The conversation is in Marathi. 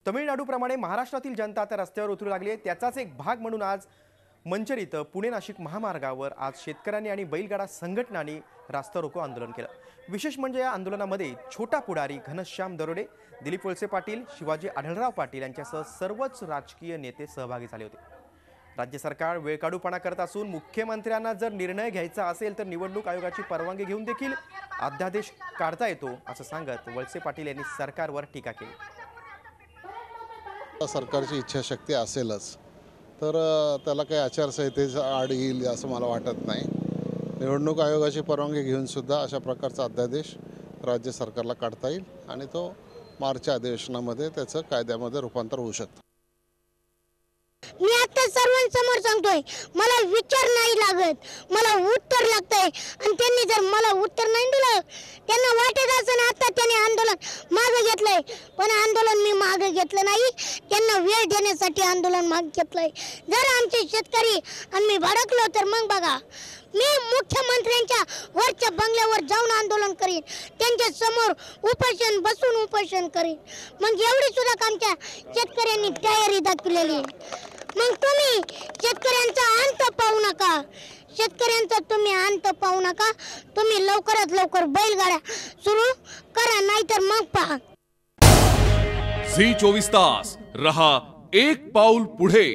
तमिळनाडूप्रमाणे महाराष्ट्रातील जनता आता रस्त्यावर उतरू लागली आहे। त्याचाच एक भाग म्हणून आज मंचर इथं पुणे नाशिक महामार्गावर आज शेतकऱ्यांनी आणि बैलगाडा संघटनांनी रास्ता रोको आंदोलन केलं। विशेष म्हणजे या आंदोलनामध्ये छोटा पुढारी घनश्याम दरोडे, दिलीप वळसे पाटील, शिवाजी आढळराव पाटील यांच्यासह सर्वच राजकीय नेते सहभागी झाले होते। राज्य सरकार वेळकाढूपणा करत असून मुख्यमंत्र्यांना जर निर्णय घ्यायचा असेल तर निवडणूक आयोगाची परवानगी घेऊन देखील अध्यादेश काढता येतो असं सांगत वळसे पाटील यांनी सरकारवर टीका केली। सरकारची इच्छाशक्ती असेलच तर त्याला काही आचारसंहितेचा आड येईल असं मला वाटत नाही। निवडणूक आयोगाची परवानगी घेऊन सुद्धा अशा प्रकारचा अध्यादेश राज्य सरकारला काढता येईल आणि तो मार्च अधिवेशनामध्ये त्याचं कायद्यामध्ये रूपांतर होऊ शकतं। मी आता सर्वांसमोर सांगतोय, मला विचार नाही लागत, मला उत्तर लागतंय आणि त्यांनी जर मला उत्तर नाही दिलं, त्यांना वाटत असेल आता त्यांनी आंदोलन मागे घेतलंय, पण आंदोलन मी मागे घेतलं नाही, त्यांना वेळ देण्यासाठी आंदोलन मागे घेतलंय। जर आमचे शेतकरी आणि मी भडकलो तर मग बघा, मी मुख्यमंत्र्यांच्या वरच्या बंगल्यावर जाऊन आंदोलन करीन, त्यांच्या समोर उपोषण बसून उपोषण करीन। मग एवढी सुद्धा आमच्या शेतकऱ्यांनी तयारी दाखवलेली आहे। मग तुम्ही शेतकऱ्यांचा अंत पाहू नका, शेतकऱ्यांचा तुम्ही अंत पाहू नका, तुम्ही लवकरात लवकर बैलगाड्या सुरू करा, नाहीतर मग पहा। झी 24 तास रहा एक पाऊल पुढे।